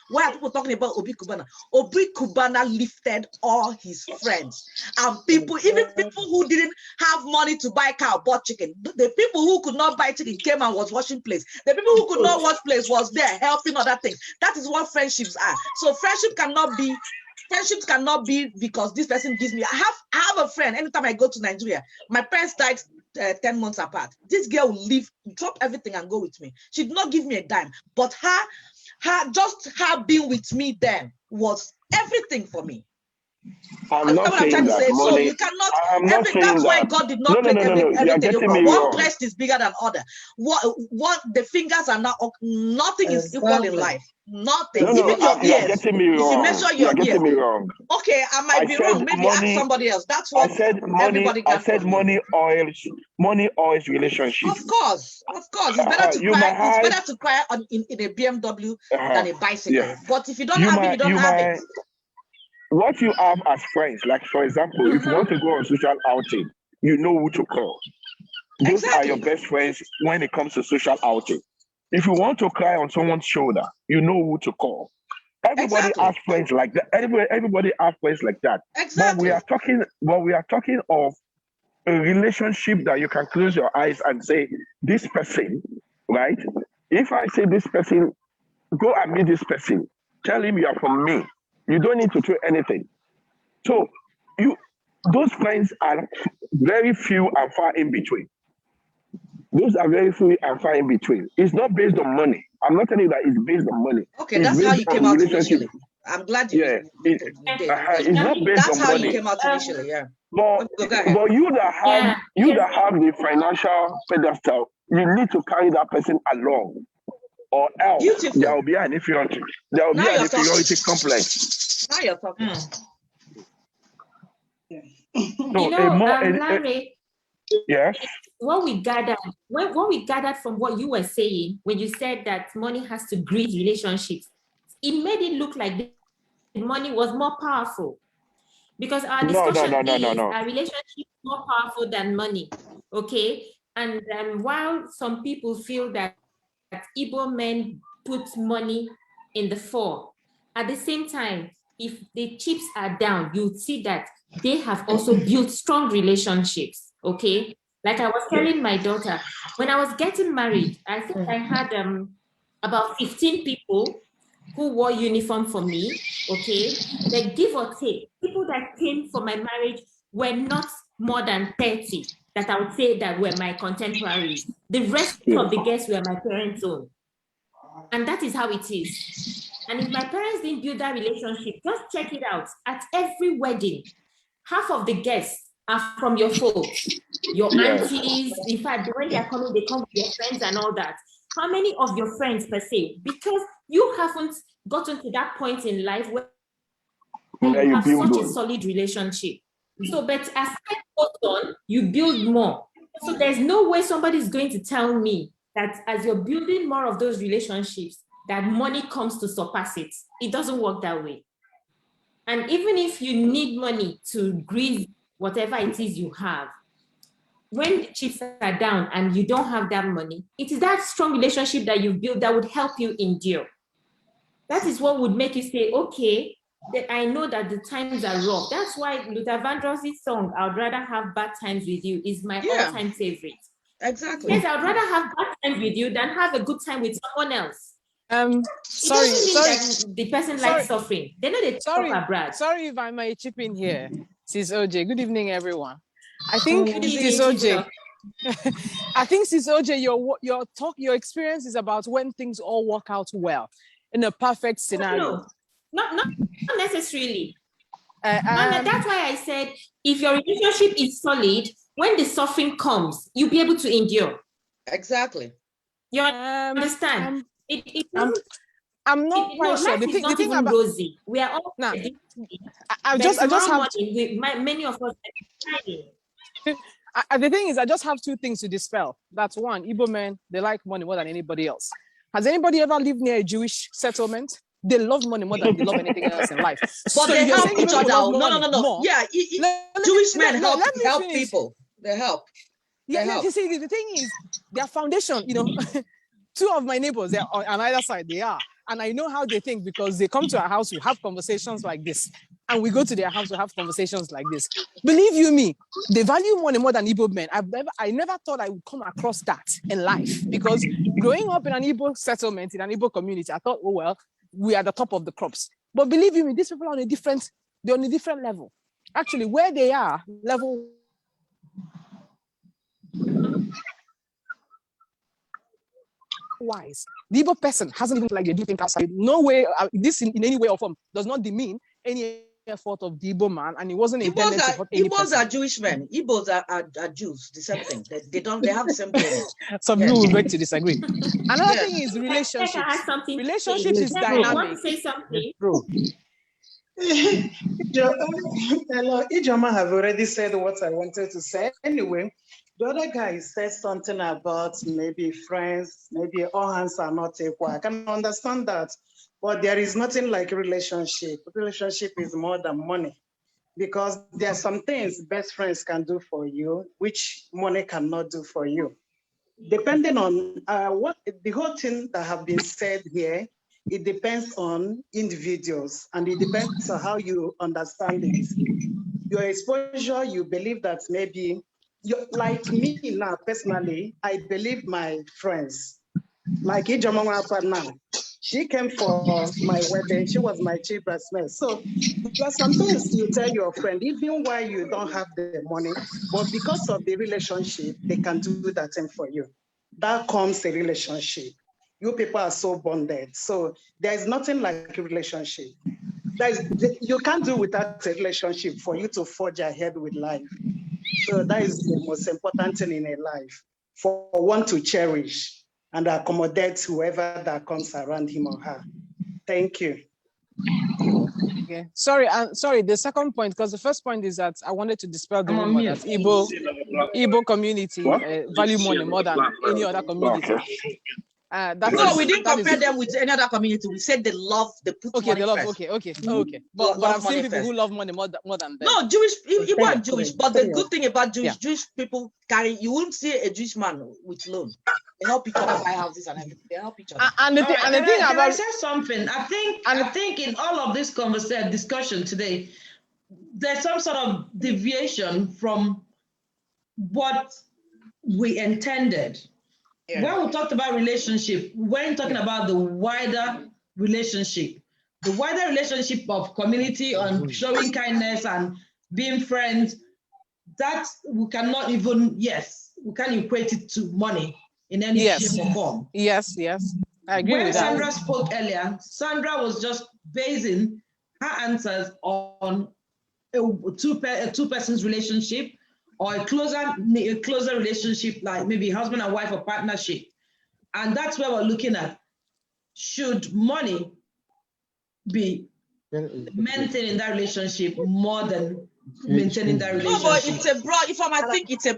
Why are people talking about Obi Kubana? Obi Kubana lifted all his friends. And even people who didn't have money to buy cow bought chicken. The people who could not buy chicken came and was washing plates. The people who could not wash plates was there helping other things. That is what friendships are. So friendships cannot be because this person gives me. I have a friend. Anytime I go to Nigeria, my parents died 10 months apart. This girl will leave, drop everything and go with me. She did not give me a dime, but her being with me then was everything for me. I'm not saying that money. So you cannot. That's why God did not create everything. One breast is bigger than other. What the fingers are not. Nothing is equal in life. Nothing. Even your ears. If you measure your ears. Me wrong. Okay, I might be wrong. Maybe ask somebody else. That's what everybody got. I said money oils relationship. Of course. It's better to cry. It's better to cry in a BMW than a bicycle. Yeah. But if you don't have it, you don't have it. What you have as friends, like for example, if you want to go on social outing, you know who to call. Those are your best friends when it comes to social outing. If you want to cry on someone's shoulder, you know who to call. Everybody has friends like that. Everybody has friends like that. Exactly. But we are talking of a relationship that you can close your eyes and say, this person, right? If I say this person, go and meet this person, tell him you are from me. You don't need to do anything. So those friends are very few and far in between. Those are very few and far in between. It's not based on money. I'm not telling you that it's based on money. Okay, that's how you came out initially. I'm glad you did. It's not based on money. That's how you came out initially, yeah. But you that have the financial pedestal, you need to carry that person along. Or else there will be an inferiority. There will be an inferiority complex. Now you're talking. Larry, yes. What we gathered from what you were saying when you said that money has to breed relationships, it made it look like the money was more powerful. Because our discussion our relationship is more powerful than money. Okay. And while some people feel that Igbo men put money in the fore, at the same time, if the chips are down, you see that they have also built strong relationships. Okay. Like I was telling my daughter, when I was getting married, I think I had about 15 people who wore uniform for me, okay? Like give or take, people that came for my marriage were not more than 30 that I would say that were my contemporaries. The rest of the guests were my parents' own. And that is how it is. And if my parents didn't build that relationship, just check it out. At every wedding, half of the guests are from your folks, your aunties. In fact, when they are coming, they come with their friends and all that. How many of your friends per se? Because you haven't gotten to that point in life where you have such a solid relationship. So, but as time goes on, you build more. So there's no way somebody's going to tell me that as you're building more of those relationships, that money comes to surpass it. It doesn't work that way. And even if you need money to grease whatever it is you have, when chips are down and you don't have that money, it is that strong relationship that you build that would help you endure. That is what would make you say, okay, that I know that the times are rough. That's why Luther Vandross's song, I'd rather have bad times with you, is my all-time favorite. Exactly. Yes, I'd rather have bad times with you than have a good time with someone else. Sorry, that the person likes suffering. They know they talk abroad. Sorry if I may chip in here. Sis Oche, good evening, everyone. I think Sis Oche, I think Sis Oche, your experience is about when things all work out well in a perfect scenario. No, not necessarily. That's why I said if your relationship is solid, when the suffering comes, you'll be able to endure. Exactly. You understand? I'm not quite sure. The thing about rosy. We are all I just have many of us the thing is, I just have two things to dispel. That's one, Igbo men, they like money more than anybody else. Has anybody ever lived near a Jewish settlement? They love money more than they love anything else in life. But so they help each other. No. Yeah, Jewish men help people. They help. You see, the thing is, their foundation, two of my neighbors, they're on either side, they are. And I know how they think because they come to our house, we have conversations like this. And we go to their house to have conversations like this. Believe you me, they value money more than Igbo men. I never thought I would come across that in life because growing up in an Igbo settlement, in an Igbo community, I thought, oh, well, we are the top of the crops. But believe you me, these people are on a different level. Actually, where they are, level wise, the Igbo person hasn't even like they do think outside. No way, this in any way or form does not demean any effort of the Igbo man, and it wasn't intended to hurt any person. Igbos are Jewish men. Igbos are Jews. The same thing. They have the same thing. Some people will beg to disagree. Another thing is relationships. Relationships is dynamic. Want to say something? Hello, Ijoma have already said what I wanted to say. Anyway, the other guy said something about maybe friends, maybe all hands are not equal. I can understand that. But there is nothing like relationship. Relationship is more than money because there are some things best friends can do for you, which money cannot do for you. Depending on what the whole thing that have been said here, it depends on individuals and it depends on how you understand it. Your exposure, you believe that maybe, like me now, personally, I believe my friends, like Ijoma now. She came for my wedding. She was my chief bridesmaid. So there's some things you tell your friend, even while you don't have the money, but because of the relationship, they can do that thing for you. That comes a relationship. You people are so bonded. So there's nothing like a relationship. You can't do without a relationship for you to forge ahead with life. So that is the most important thing in a life, for one to cherish and accommodate whoever that comes around him or her. Thank you. Okay. Sorry. The second point, because the first point is that I wanted to dispel the rumor that Igbo community value money more than any other community. No, we didn't compare them with any other community. We said they love the put money they love. First. Okay. But I've seen people who love money more than them. No, Igbo are Jewish. But the good thing about Jewish people you won't see a Jewish man with loan. They help each other buy houses and everything. They help each other. And the thing about I say something. I think in all of this discussion today, there's some sort of deviation from what we intended. Yeah. When we talked about relationship, we weren't talking about the wider relationship. The wider relationship of community and showing kindness and being friends, that we cannot even, we can't equate it to money in any shape or form. Yes. I agree with that. When Sandra spoke earlier, Sandra was just basing her answers on a two persons relationship or a closer relationship, like maybe husband and wife or partnership. And that's where we're looking at. Should money be maintaining that relationship more than maintaining that relationship? No, but it's a broad, it's a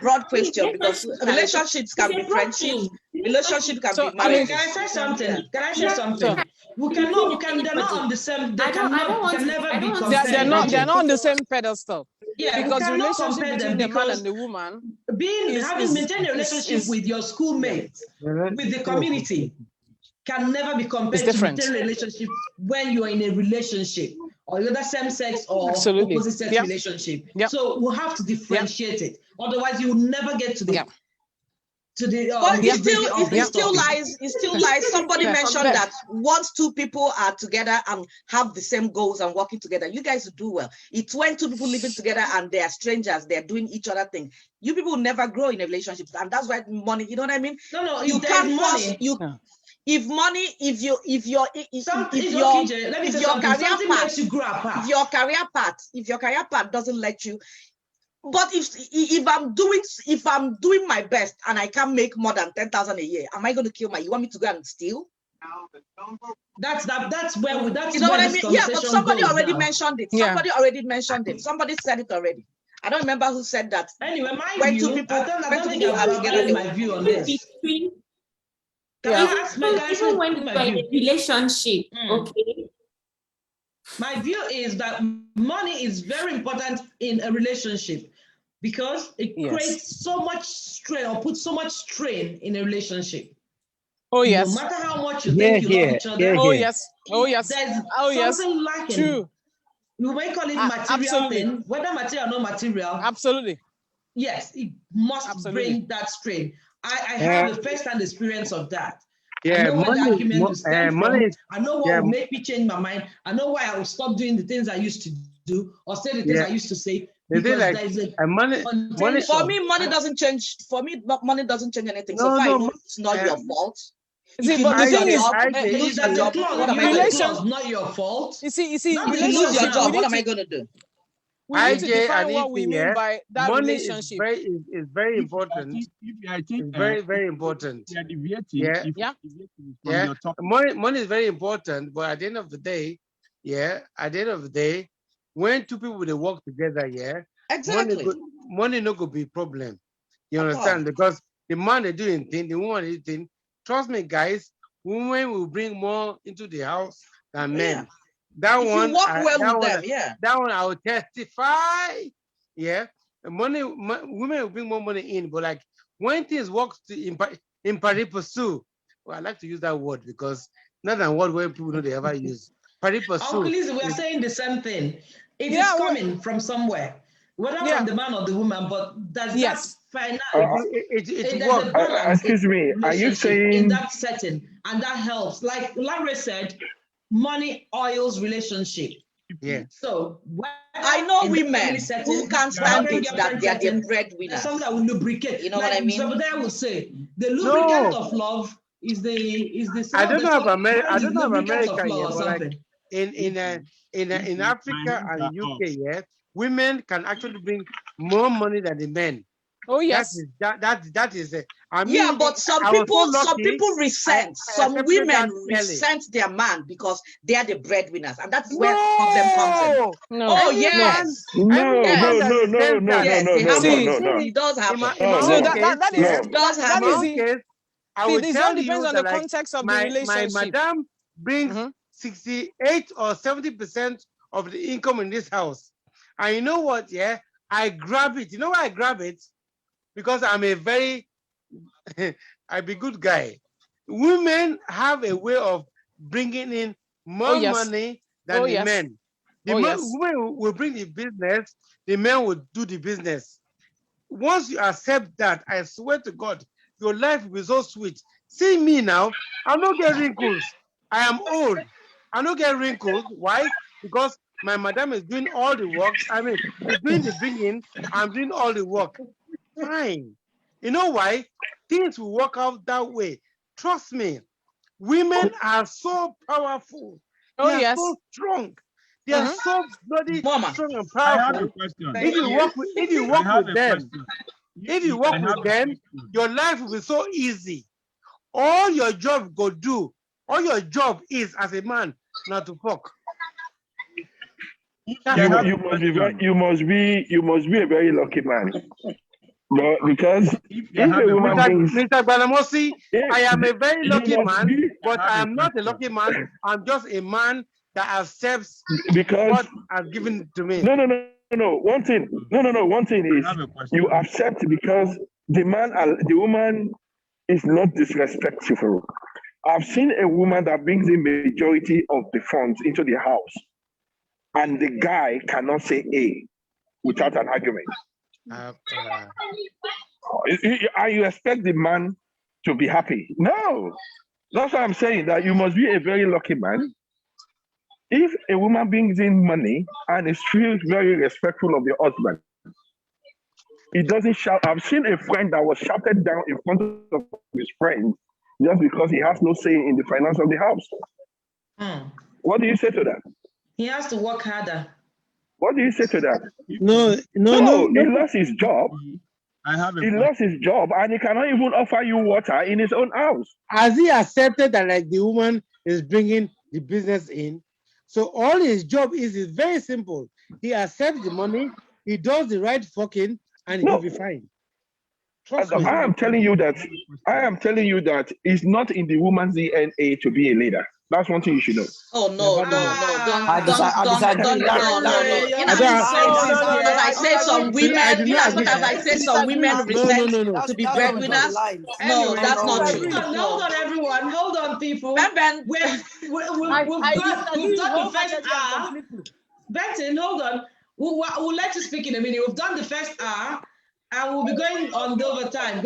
broad question because relationships can be friendships, relationship can be marriage. Can I say something? they're not on the same. They can never be compared. They're not on the same pedestal. Yeah, because the relationship between the man and the woman, maintaining a relationship with your schoolmates, with the community, can never be compared to maintain a relationship when you are in a relationship or either same sex or opposite sex relationship. So we'll have to differentiate it. Otherwise, you will never get to the but it still lies. Somebody mentioned that once two people are together and have the same goals and working together, you guys will do well. It's when two people living together and they are strangers, they're doing each other thing. You people will never grow in a relationship, and that's why money. You know what I mean? No. You can't force you. If your career path doesn't let you. But if I'm doing my best and I can't make more than 10,000 a year, am I going to kill you want me to go and steal? That's where you know what I mean? Yeah, but somebody already mentioned it. Somebody already mentioned it. Somebody said it already. I don't remember who said that. Anyway, my view, I don't think I've my view on this. Even when you're in a relationship, okay. My view is that money is very important in a relationship because it creates so much strain or puts so much strain in a relationship. Oh, yes. No matter how much you think you love each other. Oh, yes. Oh, yes. There's something lacking. True. You may call it material thing, whether material or no material. Absolutely. Yes, it must bring that strain. I have a first-hand experience of that. I know where the argument will stem from. I know what will make me change my mind. I know why I will stop doing the things I used to do or say the things I used to say. Because money for me, money doesn't change. For me, money doesn't change anything. So far, it's not your fault. See, but the thing is, relations not your fault. You see, if you lose your job, what am I going to do? We need to define what we mean by that money relationship. Is very important. It's very, very important. Money is very important, but at the end of the day, when two people they work together, exactly, money no could be problem. You understand? Because the man they doing thing, the woman is thing. Trust me, guys, women will bring more into the house than men. That if one, you work well with them, that one I will testify. Women will bring more money in, but like when things work in pari pursue, well, I like to use that word because not than word where people know they ever use. Pari pursue. We are saying the same thing. It is coming from somewhere, whether from the man or the woman, but that's fine. It works. Excuse me, are you saying in that setting, and that helps? Like Larry said, money oils relationship. Yeah. So I know women who can't stand it that they are the breadwinners. Something that will lubricate. You know what I mean? So there will say the lubricant of love is the. I don't know about America. I don't know about America yet, but like in Africa and UK, women can actually bring more money than the men. Oh yes, that is it. I mean, but some people resent. Some women resent their man because they are the breadwinners, and that's where problem comes in. No. Oh yes. No. It does happen. That does happen. I will tell you depends on the context of the relationship. My madam brings 68 or 70% of the income in this house, and you know what? I grab it. You know why I grab it? Because I'm a very, I'm a good guy. Women have a way of bringing in more money than the men. The women will bring the business, the men will do the business. Once you accept that, I swear to God, your life will be so sweet. See me now, I don't get wrinkles. I am old. I don't get wrinkles. Why? Because my madam is doing all the work. I mean, she's doing the bringing, I'm doing all the work. Fine. You know why? Things will work out that way. Trust me. Women are so powerful. They are so strong. They are so bloody strong and powerful. If you work with them, your life will be so easy. All your job go do, all your job is as a man, not to fuck. You must be a very lucky man. No, because if a woman brings, Mr. Banamosi, I am a very lucky man but I'm not a lucky man. I'm just a man that accepts because what has given to me. No. One thing is you accept because the woman is not disrespectful. I've seen a woman that brings the majority of the funds into the house, and the guy cannot say A without an argument. And you expect the man to be happy? No. That's why I'm saying that you must be a very lucky man. If a woman brings in money and is feels very respectful of the husband, he doesn't shout. I've seen a friend that was shouted down in front of his friend just because he has no say in the finance of the house. What do you say to that? He has to work harder. What do you say to that? No. He lost his job. He lost his job and he cannot even offer you water in his own house. Has he accepted that like the woman is bringing the business in? So all his job is very simple. He accepts the money, he does the right fucking, and he'll be fine. Trust me. I am telling you that it's not in the woman's DNA to be a leader. That's one thing you should know. Oh no. Don't. As I said, some women. You know, as I said, some women respect to be breadwinners. No, that's not true. Hold on, everyone. Hold on, people. We've done the first hour. Benton, hold on. We'll let you speak in a minute. We've done the first hour, and we'll be going on the overtime.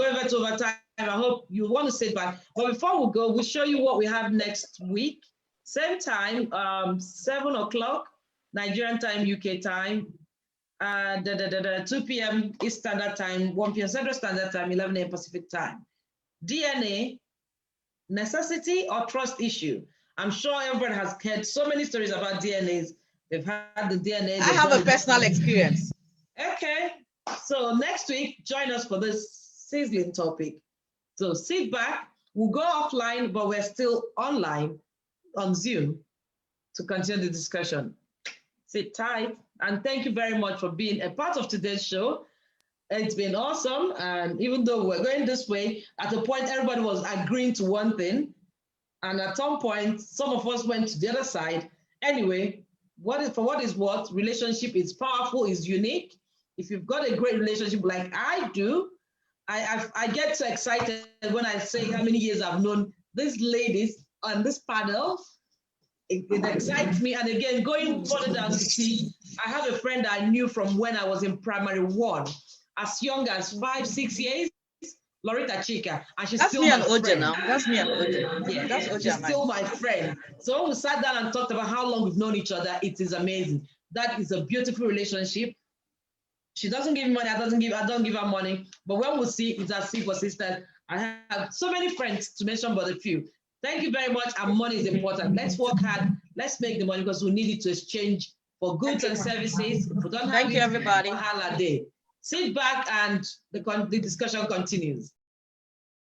I hope you want to sit back. But before we go, we'll show you what we have next week. Same time, 7 o'clock, Nigerian time, UK time, 2 p.m. East Standard Time, 1 p.m. Central Standard Time, 11 a.m. Pacific Time. DNA, necessity or trust issue? I'm sure everyone has heard so many stories about DNAs. They've had the DNA. I have a personal experience. Okay. So next week, join us for this sizzling topic. So sit back. We'll go offline, but we're still online on Zoom to continue the discussion. Sit tight. And thank you very much for being a part of today's show. It's been awesome. And even though we're going this way, at a point, everybody was agreeing to one thing. And at some point, some of us went to the other side. Anyway, for what is what, relationship is powerful, is unique. If you've got a great relationship like I do, I get so excited when I say how many years I've known these ladies on this panel. It excites me. And again, going further down to see, I have a friend I knew from when I was in primary 1, as young as 5, 6 years, Loretta Chica, and she's still my friend. That's me and Oche. Yeah, that's Oche. She's still my friend. So when we sat down and talked about how long we've known each other, it is amazing. That is a beautiful relationship. She doesn't give me money, I don't give her money. But when we see, it's as if we're sisters. I have so many friends to mention but a few. Thank you very much. And money is important. Let's work hard. Let's make the money because we need it to exchange for goods and services. If we don't have Thank you, everybody. Sit back and the discussion continues.